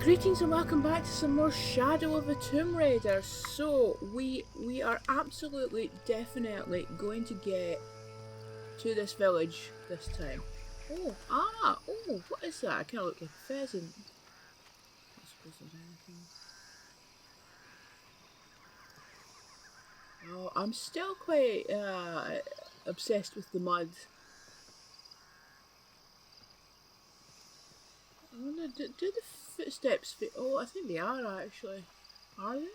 Greetings and welcome back to some more Shadow of the Tomb Raider. So we are absolutely definitely going to get to this village this time. Oh, what is that? I kind of look like a pheasant. I don't suppose there's anything. Oh, I'm still quite obsessed with the mud. I wonder, do the footsteps fit? Oh, I think they are actually. Are they?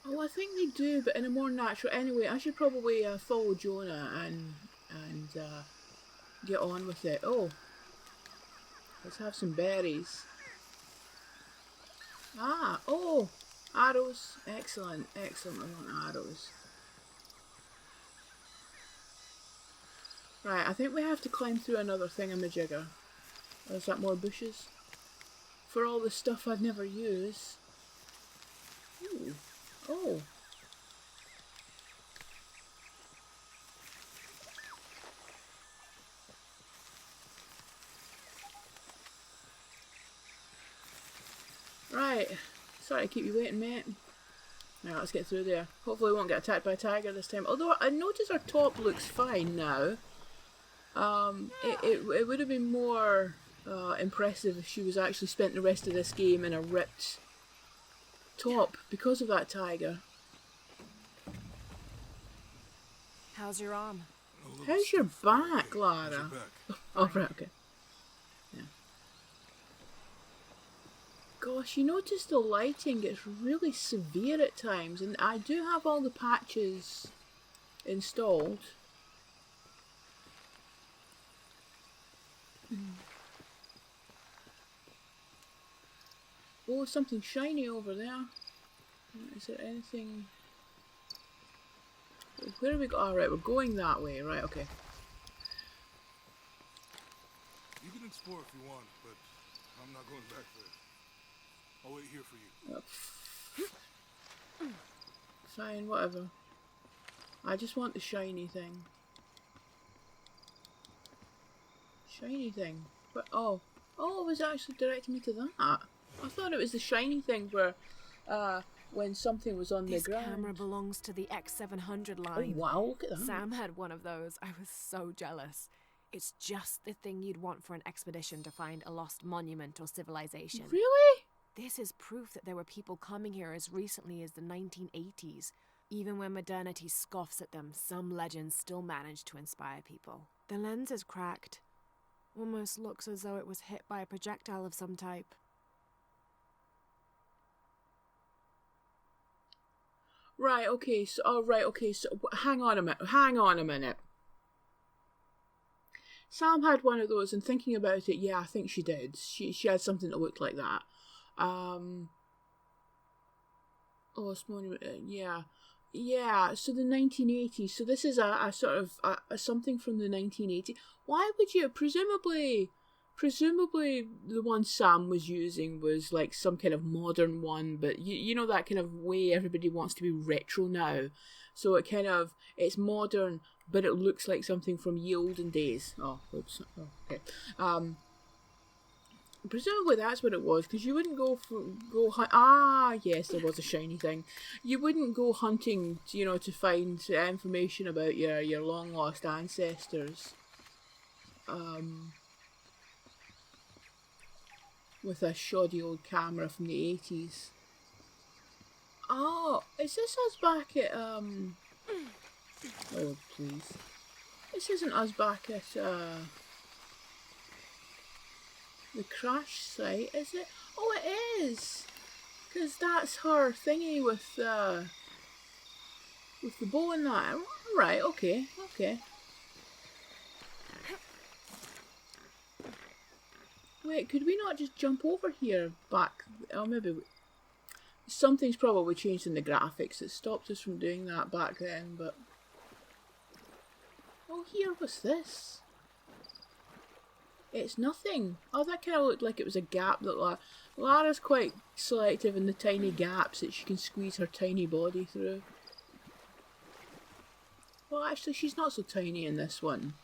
Oh, I think they do, but in a more natural. Anyway, I should probably follow Jonah and get on with it. Oh, let's have some berries. Oh, arrows. Excellent, excellent. I want arrows. Right, I think we have to climb through another thingamajigger. Or is that more bushes? For all the stuff I'd never use. Ooh. Oh. Right. Sorry to keep you waiting, mate. Now let's get through there. Hopefully we won't get attacked by a tiger this time. Although I notice our top looks fine now. It would have been more impressive if she was actually spent the rest of this game in a ripped top because of that tiger. How's your arm? How's your back, Lara? Oh, right, okay. Yeah. Gosh, you notice the lighting gets really severe at times, and I do have all the patches installed. Oh, something shiny over there. Is there anything? Where are we going? Alright, we're going that way, right, okay. You can explore if you want, but I'm not going back there. I'll wait here for you. Fine, whatever. I just want the shiny thing. Shiny thing. But oh, it was actually directing me to that. I thought it was the shiny thing where, when something was on the ground. This camera belongs to the X700 line. Oh wow, look at that. Sam had one of those. I was so jealous. It's just the thing you'd want for an expedition to find a lost monument or civilization. Really? This is proof that there were people coming here as recently as the 1980s. Even when modernity scoffs at them, some legends still manage to inspire people. The lens is cracked. Almost looks as though it was hit by a projectile of some type. Right, okay, so, hang on a minute. Sam had one of those, and thinking about it, yeah, I think she did. She had something that looked like that. Yeah, so the 1980s, so this is a sort of a something from the 1980s. Why would you, presumably the one Sam was using was like some kind of modern one, but you know that kind of way everybody wants to be retro now. So it's modern, but it looks like something from ye olden days. Oh, oops. Oh, okay. Presumably that's what it was, because you wouldn't yes, there was a shiny thing. You wouldn't go hunting, to find information about your long lost ancestors. With a shoddy old camera from the 80s. Oh, is this us back at, oh, please. This isn't us back at, the crash site, is it? Oh, it is! Because that's her thingy with the bow and that. Right, okay. Wait, could we not just jump over here back? Oh, maybe something's probably changed in the graphics that stopped us from doing that back then, but... Oh, here, what's this? It's nothing. Oh, that kind of looked like it was a gap that Lara's quite selective in the tiny gaps that she can squeeze her tiny body through. Well, actually, she's not so tiny in this one.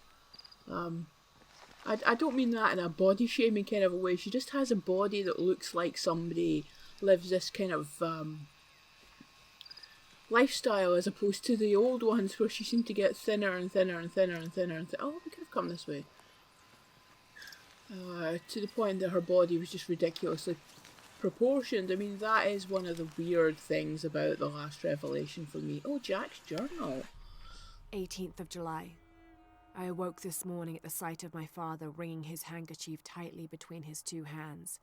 I don't mean that in a body shaming kind of a way. She just has a body that looks like somebody lives this kind of lifestyle as opposed to the old ones where she seemed to get thinner and thinner and thinner and thinner and oh, we could have come this way. To the point that her body was just ridiculously proportioned. I mean, that is one of the weird things about the last revelation for me. Oh, Jack's journal. 18th of July. I awoke this morning at the sight of my father wringing his handkerchief tightly between his two hands.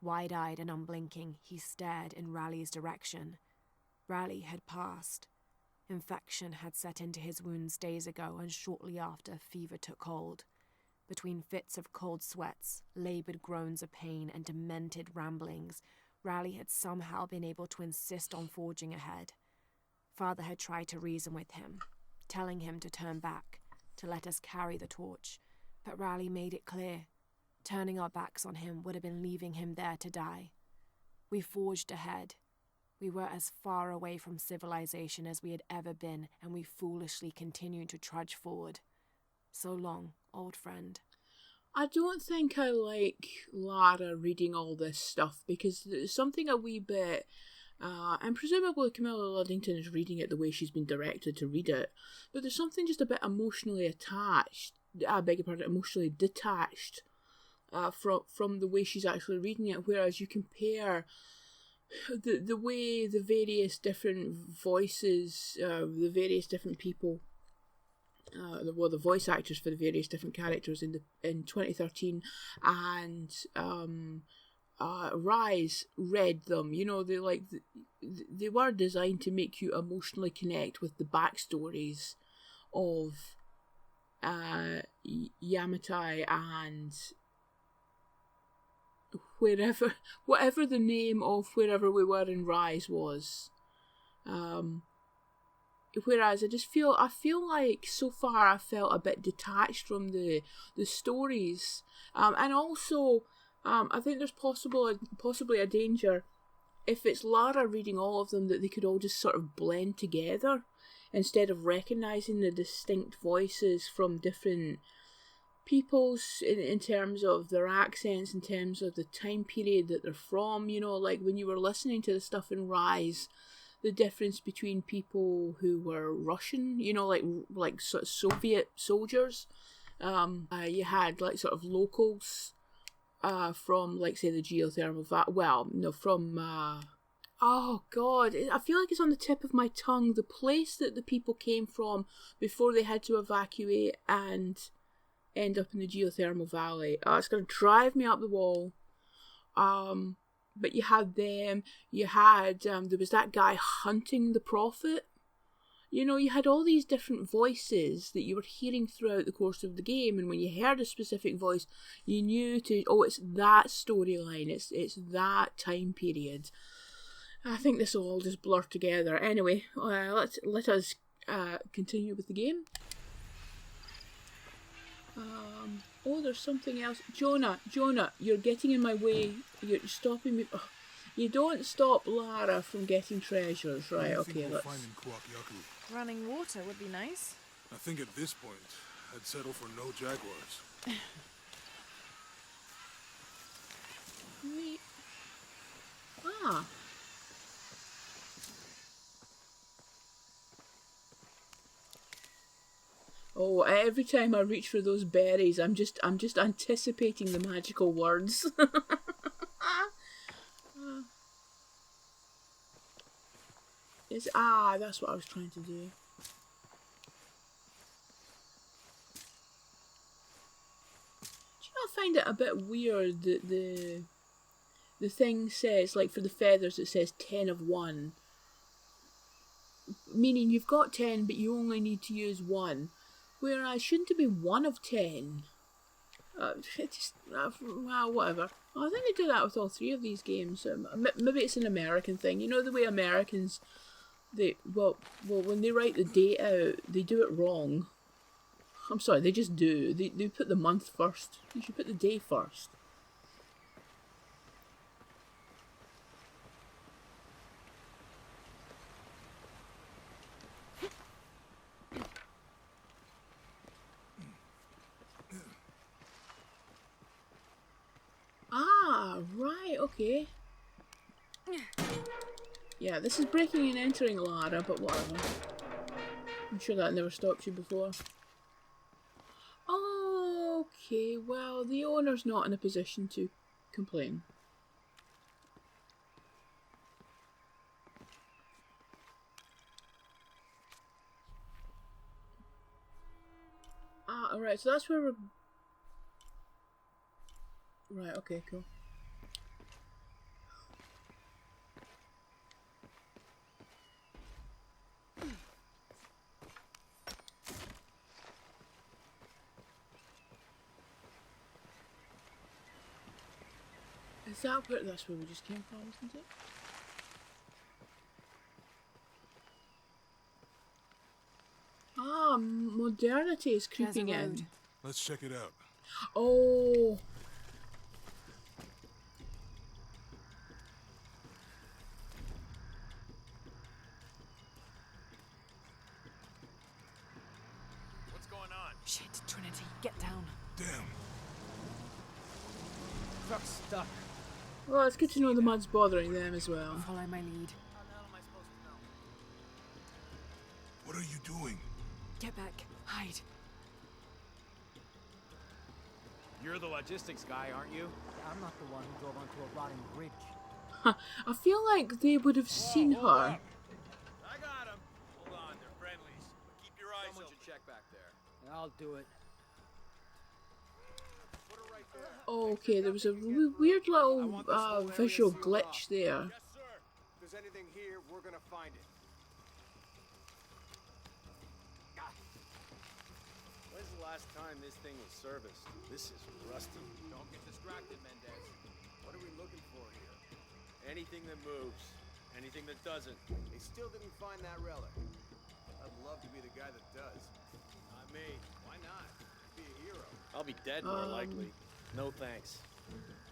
Wide-eyed and unblinking, he stared in Raleigh's direction. Raleigh had passed. Infection had set into his wounds days ago, and shortly after, fever took hold. Between fits of cold sweats, laboured groans of pain, and demented ramblings, Raleigh had somehow been able to insist on forging ahead. Father had tried to reason with him, telling him to turn back, to let us carry the torch, but Raleigh made it clear. Turning our backs on him would have been leaving him there to die. We forged ahead. We were as far away from civilization as we had ever been, and we foolishly continued to trudge forward. So long, old friend. I don't think I like Lara reading all this stuff because there's something a wee bit, and presumably Camilla Luddington is reading it the way she's been directed to read it, but there's something just a bit emotionally attached, emotionally detached from the way she's actually reading it, whereas you compare the way the various different voices, the various different people, the voice actors for the various different characters in 2013 and Rise read them. You know, they were designed to make you emotionally connect with the backstories of Yamatai and whatever the name of wherever we were in Rise was. Whereas I feel like so far I felt a bit detached from the stories, and also I think there's possibly a danger if it's Lara reading all of them that they could all just sort of blend together instead of recognising the distinct voices from different peoples in terms of their accents, in terms of the time period that they're from. You know, like when you were listening to the stuff in Rise, the difference between people who were Russian, you know, like sort of Soviet soldiers. You had like sort of locals from, like, say, the geothermal oh god, I feel like it's on the tip of my tongue, the place that the people came from before they had to evacuate and end up in the geothermal valley. It's going to drive me up the wall. But you had them, you had, there was that guy hunting the prophet. You know, you had all these different voices that you were hearing throughout the course of the game, and when you heard a specific voice, you knew it's that storyline, it's that time period. I think this will all just blur together. Anyway, let us continue with the game. Oh, there's something else. Jonah, you're getting in my way. You're stopping me. Oh, you don't stop Lara from getting treasures, right? Okay, let's. Find in Kuwaq, Yaku? Running water would be nice. I think at this point, I'd settle for no jaguars. Wait. Ah. Oh, every time I reach for those berries, I'm just anticipating the magical words. That's what I was trying to do. Do you not find it a bit weird that the thing says, like for the feathers, it says 10 of 1, meaning you've got 10, but you only need to use 1. Whereas, shouldn't it be 1 of 10? Well, whatever. I think they do that with all 3 of these games. Maybe it's an American thing. You know the way Americans, when they write the date out, they do it wrong. I'm sorry, they just do. They put the month first. You should put the day first. Ah, right, okay. Yeah, this is breaking and entering Lara, but whatever. I'm sure that never stopped you before. Okay, well, the owner's not in a position to complain. Ah, alright, so that's where we're... Right, okay, cool. Is that where... That's where we just came from, isn't it? Ah, modernity is creeping in. Let's check it out. Oh... Shit, Trinity, get down. Damn. Truck's stuck. Well, it's good to know the mud's bothering them as well. Follow my lead. How the hell am I supposed to know? What are you doing? Get back. Hide. You're the logistics guy, aren't you? I'm not the one who drove onto a rotting bridge. I feel like they would have seen her. I got him. Hold on, they're friendlies. But keep your eyes open. Check back there. I'll do it. Put her right there. Okay, there was a weird little visual glitch there. Yes, sir. If there's anything here, we're gonna find it. When's the last time this thing was serviced? This is rusty. Don't get distracted, Mendez. What are we looking for here? Anything that moves, anything that doesn't. They still didn't find that relic. I'd love to be the guy that does. Not me. Why not? Be a hero. I'll be dead more likely. No thanks.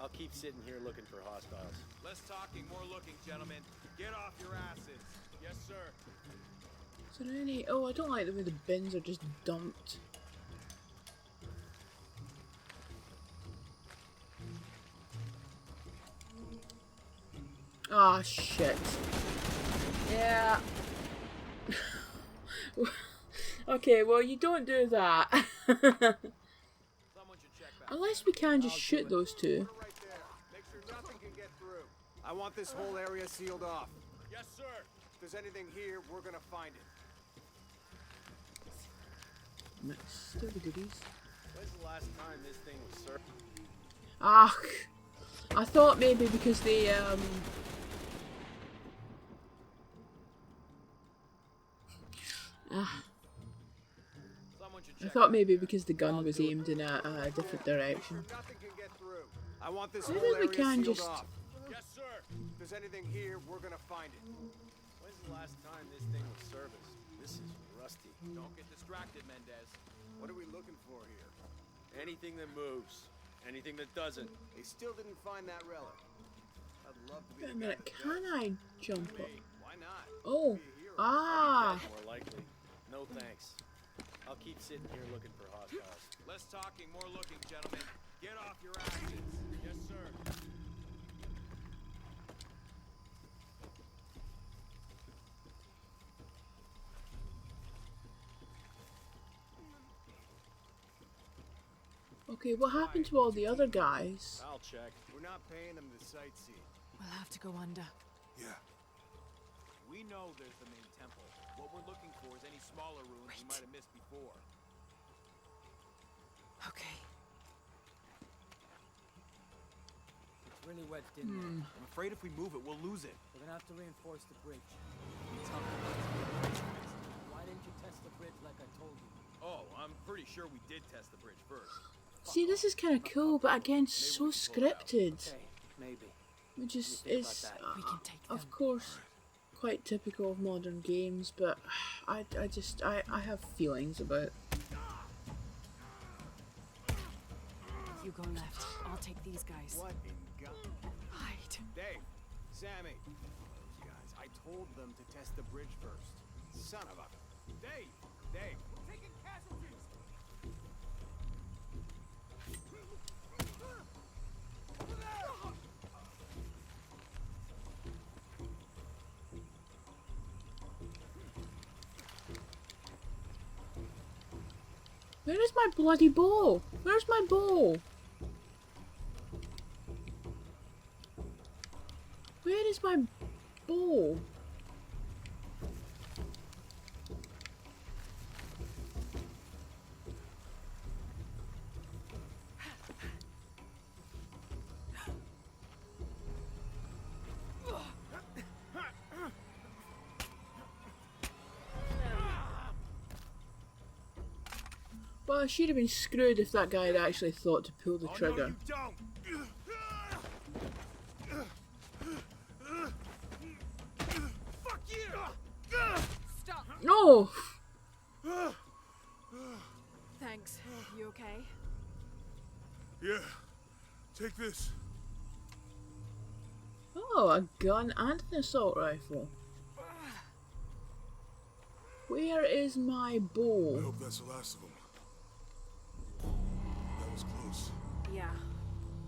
I'll keep sitting here looking for hostiles. Less talking, more looking, gentlemen. Get off your asses. Yes, sir. Is there any... Oh, I don't like the way the bins are just dumped. Ah, shit. Yeah. Okay, well, you don't do that. Someone should check back. Unless we can just shoot those two. Put her right there. Make sure nothing can get through. I want this whole area sealed off. Yes, sir. If there's anything here, we're gonna find it. Still the goodies. When's the last time this thing was serviced? Ah, I thought maybe because they, Someone should I check thought back maybe there. because the gun was aimed in a different direction. Nothing can get through. I want this Maybe whole we area can sealed just- off. Yes, sir. If there's anything here, we're gonna find it. When's the last time this thing was serviced? This is rusty. Don't get distracted, Mendez. What are we looking for here? Anything that moves, anything that doesn't. They still didn't find that relic. I'd love to be Wait a the guy minute, that can does. I jump up? Me. Why not? Oh, Be a hero. ah. More likely. No thanks. I'll keep sitting here looking for hostiles. Less talking, more looking, gentlemen. Get off your asses. Yes, sir. Okay, what happened to all the other guys? I'll check. We're not paying them to sightsee. We'll have to go under. Yeah. We know there's the main temple. What we're looking for is any smaller ruins we might have missed before. Okay. It's really wedged in there. I'm afraid if we move it, we'll lose it. We're gonna have to reinforce the bridge. We talked about it. Why didn't you test the bridge like I told you? Oh, I'm pretty sure we did test the bridge first. See, this is kind of cool, but again, so scripted. Okay, maybe. Which is, think is about We can take them. of course, quite typical of modern games, but I have feelings about You go left. I'll take these guys. What in God? Hide. Dave, Sammy. Those guys. I told them to test the bridge first. Son of a... Dave! Dave! We're taking casualties! Where is my bloody bow? Where's my bow? Where is my bow? Well, I should have been screwed if that guy had actually thought to pull the trigger. No, you don't. Fuck you! Stop. No! Thanks. You okay? Yeah, take this. Oh, a gun and an assault rifle. Where is my I bow? hope that's the last of them. That was close. Yeah.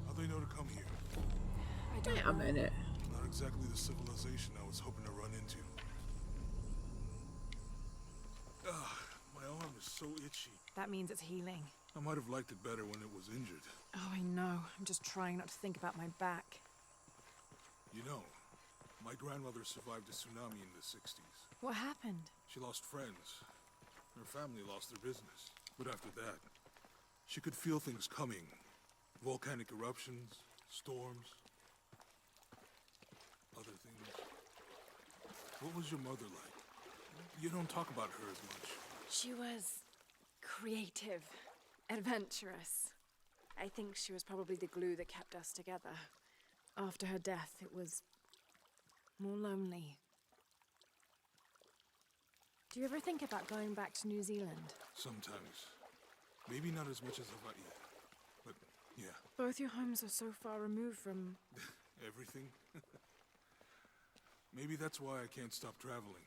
How'd they know to come here? I don't Wait a minute. Not exactly the civilization I was hoping to run into. My arm is so itchy. That means it's healing. I might have liked it better when it was injured. Oh, I know. I'm just trying not to think about my back. You know, my grandmother survived a tsunami in the 60s. What happened? She lost friends. Her family lost their business. But after that, she could feel things coming. Volcanic eruptions, storms, other things. What was your mother like? You don't talk about her as much. She was creative, adventurous. I think she was probably the glue that kept us together. After her death, it was more lonely. Do you ever think about going back to New Zealand? Sometimes. Maybe not as much as I'd like. But, yeah. Both your homes are so far removed from... Everything. Maybe that's why I can't stop traveling.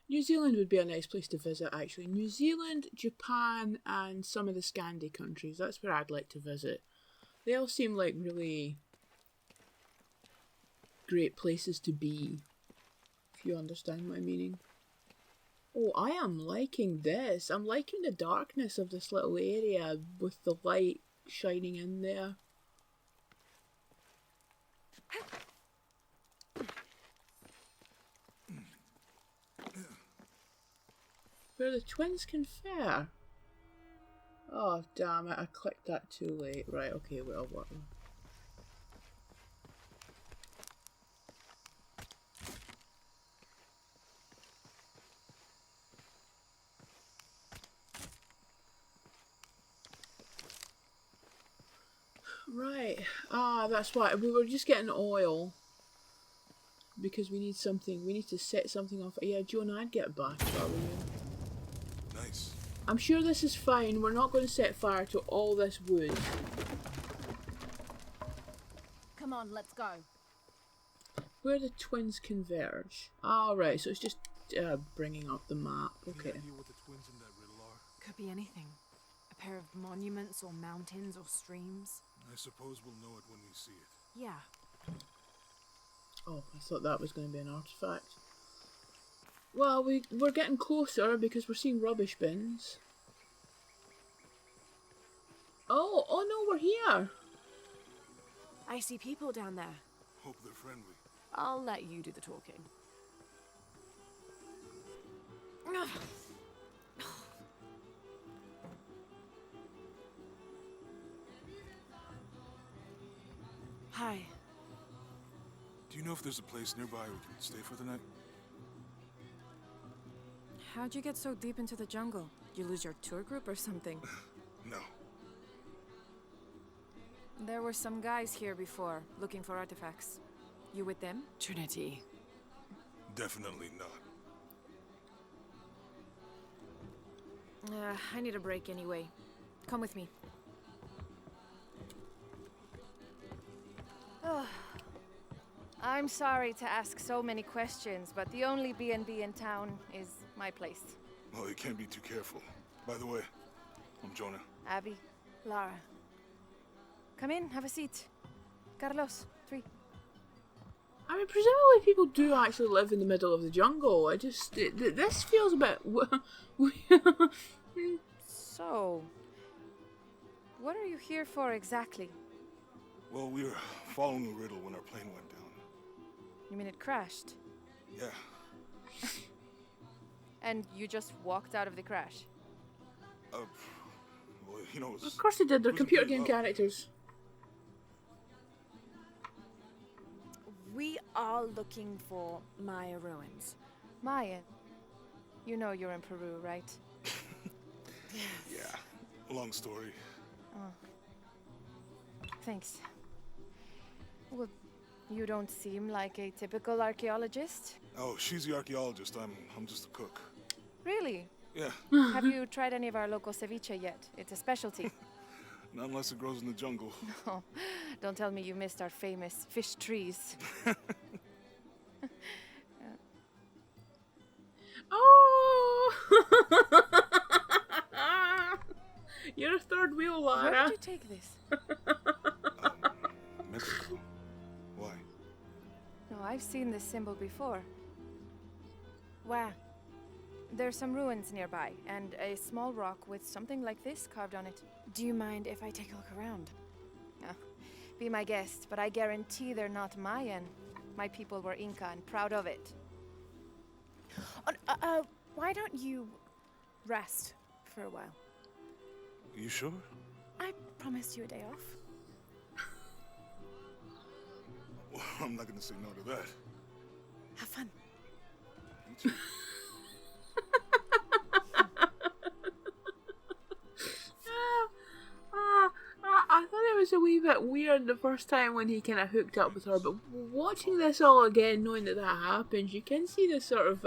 New Zealand would be a nice place to visit, actually. New Zealand, Japan, and some of the Scandi countries. That's where I'd like to visit. They all seem like really great places to be, if you understand my meaning. Oh, I am liking this. I'm liking the darkness of this little area with the light shining in there. Where the twins confer. Oh, damn it. I clicked that too late. Right, okay, well, whatever. Right. Ah, that's why. We were just getting oil. Because we need something. We need to set something off. Yeah, Jonah, I'd get back if I were you. Nice. I'm sure this is fine. We're not going to set fire to all this wood. Come on, let's go. Where the twins converge. Ah, right. So it's just bringing up the map. Okay. Any idea what the twins in that riddle are? Could be anything. A pair of monuments or mountains or streams. I suppose we'll know it when we see it. Yeah. Oh, I thought that was going to be an artifact. Well, we're getting closer because we're seeing rubbish bins. Oh no, we're here. I see people down there. Hope they're friendly. I'll let you do the talking. Hi. Do you know if there's a place nearby we can stay for the night? How'd you get so deep into the jungle? You lose your tour group or something? No. There were some guys here before, looking for artifacts. You with them? Trinity. Definitely not. I need a break anyway. Come with me. Oh, I'm sorry to ask so many questions, but the only B&B in town is my place. Well, you can't be too careful. By the way, I'm Jonah. Abby, Lara. Come in, have a seat. Carlos, 3. I mean, presumably people do actually live in the middle of the jungle. This feels a bit... So, what are you here for exactly? Well, we were following a riddle when our plane went down. You mean it crashed? Yeah. And you just walked out of the crash? Well, you know, Of course they did, they're it was a computer big game love. characters. We are looking for Maya ruins. Maya? You know you're in Peru, right? Yeah, long story. Thanks. Well, you don't seem like a typical archaeologist. Oh, she's the archaeologist. I'm just a cook. Really? Yeah, Have you tried any of our local ceviche yet? It's a specialty. not unless it grows in the jungle. Oh, don't tell me you missed our famous fish trees. Oh! You're a third wheel, Where Lara. did you take this? Mexico. Why? No, I've seen this symbol before. Where? There's some ruins nearby, and a small rock with something like this carved on it. Do you mind if I take a look around? Oh, be my guest, but I guarantee they're not Mayan. My people were Inca and proud of it. Why don't you rest for a while? You sure? I promised you a day off. Well, I'm not gonna say no to that. Have fun. You too. I thought it was a wee bit weird the first time when he kind of hooked up with her, but watching this all again, knowing that happens, you can see the sort of,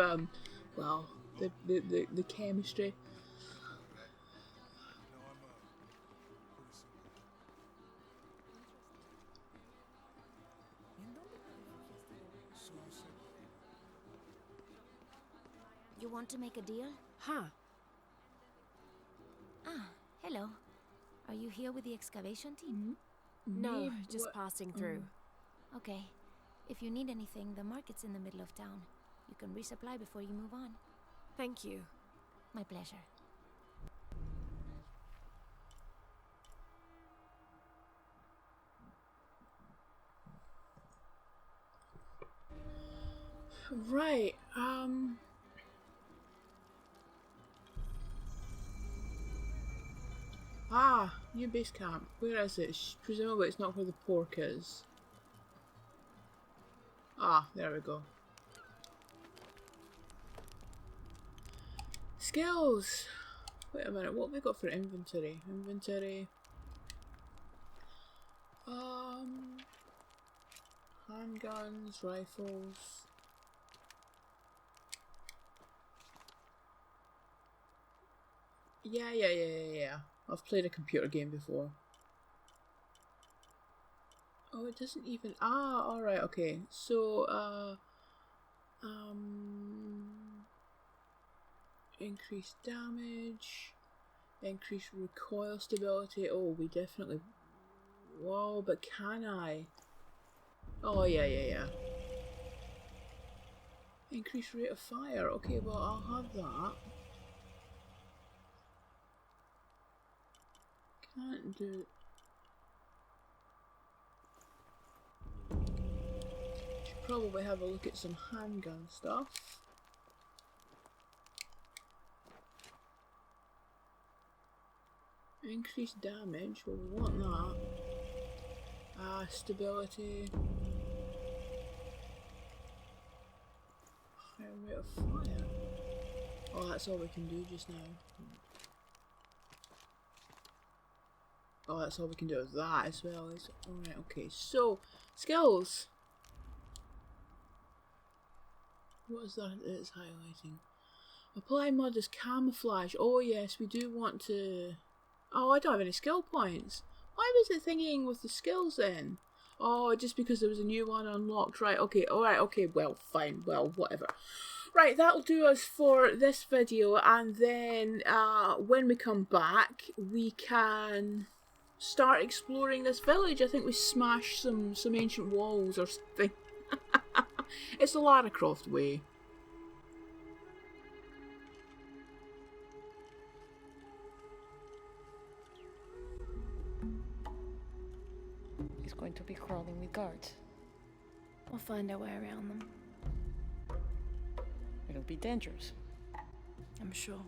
well, the chemistry. You want to make a deal? Huh. Ah, hello. Are you here with the excavation team? No, Maybe- just what- passing through. Okay. If you need anything, the market's in the middle of town. You can resupply before you move on. Thank you. My pleasure. Right, Ah, new base camp. Where is it? Presumably it's not where the pork is. Ah, there we go. Skills! Wait a minute, what have we got for inventory? Inventory. Handguns, rifles. Yeah. I've played a computer game before. Oh, it doesn't even... Ah, alright, okay. So, increased damage, increased recoil stability. Oh, we definitely... Whoa, but can I? Oh, yeah. Increased rate of fire. Okay, well, I'll have that. Can't do... Should probably have a look at some handgun stuff. Increased damage, well we want that. Stability. Higher rate of fire. Oh, that's all we can do just now. Oh, that's all we can do with that as well. Alright, okay. So, skills. What is that it's highlighting? Apply mud as camouflage. Oh yes, we do want to... Oh, I don't have any skill points. Why was it thinking with the skills then? Oh, just because there was a new one unlocked. Right, okay, alright, okay, well, fine, well, whatever. Right, that'll do us for this video, and then when we come back, we can start exploring this village. I think we smashed some ancient walls or something. It's the Lara Croft way. He's going to be crawling with guards. We'll find our way around them. It'll be dangerous. I'm sure.